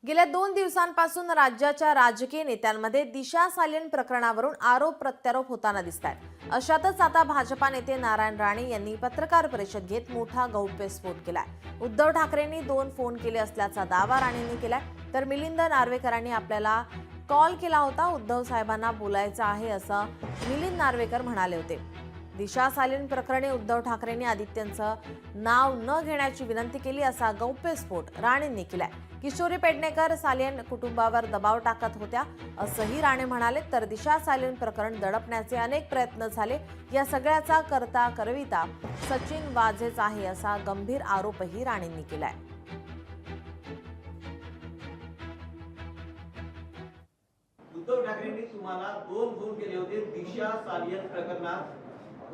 गेल्या 2 दिवसांपासून राज्याच्या राजकीय नेत्यांमध्ये दिशा सालियन प्रकरणावरून आरोप प्रत्यारोप होताना दिसतात। अशातच आता भाजपा नेते नारायण राणे यांनी पत्रकार परिषद घेत मोठा गौप्यस्फोट केलाय। उद्धव ठाकरेंनी 2 फोन केले असल्याचा दावा राणेंनी केलाय, तर मिलिंद नार्वेकरांनी आपल्याला कॉल केला होता, उद्धव साहेबांना बोलायचं आहे असं मिलिंद नार्वेकर म्हणाले होते। दिशा सालियन प्रकरणी उद्धव ठाकरेंनी आदित्यंचं नाव न घेण्याची विनंती केली असा गौप्यस्फोट राणेंनी केलाय। किशोरी पेडणेकर सालियन कुटुंबावर दबाव टाकत होत्या असंही राणे म्हणाले, तर दिशा सालियन प्रकरण दडपण्याचे अनेक प्रयत्न झाले, या सगळ्याचा करता करविता सचिन वाझेच आहे असा गंभीर आरोपही राणेंनी केलाय। उद्धव ठाकरेंनी तुम्हाला 2 फोन केले होते दिशा सालियन प्रकरणात।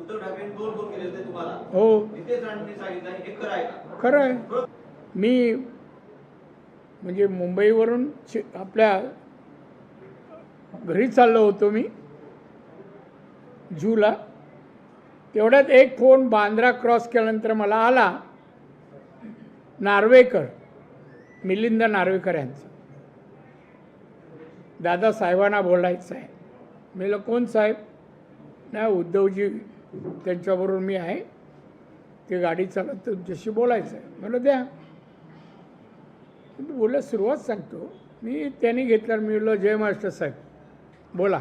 उद्धव ठाकरेंनी 2 फोन केले होते तुम्हाला। हो, नितेश राणेंनी सांगितलं हे खरं आहे का? खरं आहे। मी म्हणजे मुंबईवरून आपल्या घरी चाललो होतो मी जूला, तेवढ्यात एक फोन बांद्रा क्रॉस केल्यानंतर मला आला, नार्वेकर, मिलिंद नार्वेकर यांचा, दादा साहेबांना बोलायचं आहे। मी म्हणलं कोण साहेब? नाही, उद्धवजी त्यांच्याबरोबर मी आहे, ते गाडी चालत तुमच्याशी बोलायचं आहे। म्हणलं द्या, बोलायला सुरुवात सांगतो मी। त्यांनी घेतल्यावर मी म्हणलं जय महाराष्ट्र साहेब बोला।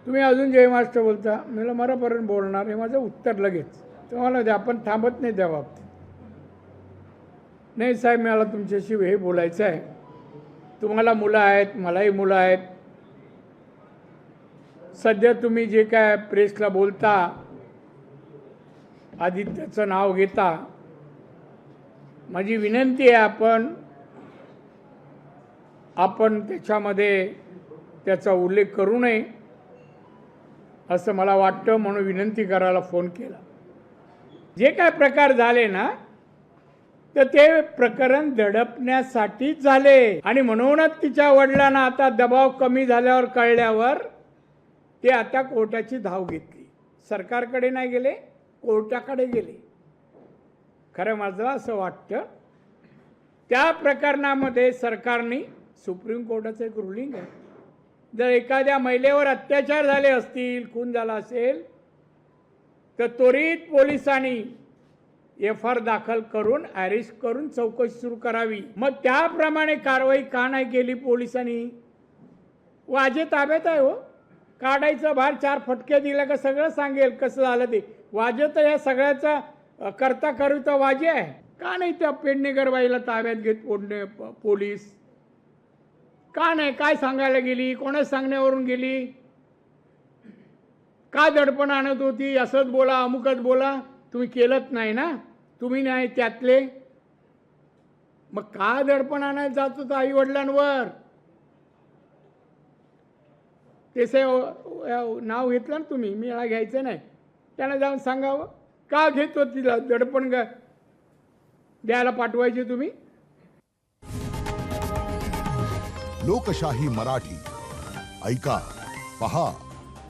तुम्ही अजून जय महाराष्ट्र बोलता? मी म्हणलं मरापर्यंत बोलणार हे माझं उत्तर लगेच, तुम्हाला द्या, आपण थांबत नाही त्या बाबतीत। नाही साहेब, मला तुमच्याशी हे बोलायचं आहे, तुम्हाला मुलं आहेत, मलाही मुलं आहेत, सध्या तुम्ही जे काय प्रेसला बोलता, आदित्यचं नाव घेता, माझी विनंती आहे आपण त्याच्यामध्ये त्याचा उल्लेख करू नये असं मला वाटतं, म्हणून विनंती करायला फोन केला। जे काय प्रकार झाले ना, तर ते प्रकरण दडपण्यासाठीच झाले, आणि म्हणूनच तिच्या वडिलांना आता दबाव कमी झाल्यावर कळल्यावर ते आता कोर्टाची धाव घेतली। सरकारकडे नाही गेले, कोर्टाकडे गेले। खरं मला असं वाटतं त्या प्रकरणामध्ये सरकारने, सुप्रीम कोर्टाचं एक रुलिंग आहे, जर एखाद्या महिलेवर अत्याचार झाले असतील, खून झाला असेल, तर त्वरित पोलिसांनी FR दाखल करून अरेस्ट करून चौकशी सुरू करावी। मग त्याप्रमाणे कारवाई का नाही केली पोलिसांनी? वाजे ताब्यात आहे हो, काढायचं बाहेर, 4 फटके दिला का सगळं सांगेल कसं झालं ते। वाजे तर या सगळ्याचा करता करिता वाजे आहे। का नाही त्या पेडणेकर बाईला ताब्यात घेत पोलीस? का नाही? काय सांगायला गेली? कोणा सांगण्यावरून गेली? का दडपण आणत होती? असंच बोला, अमुकच बोला, तुम्ही केलंच नाही ना, तुम्ही नाही त्यातले, मग का दडपण आणायला जात होतं आई वडिलांवर? त्याचे नाव घेतलं ना तुम्ही, मी याला घ्यायचं नाही, त्यांना जाऊन सांगावं का घेत होती दडपण द्यायला पाठवायचे तुम्ही। लोकशाही मराठी ऐका, पहा,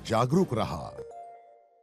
जागरूक रहा।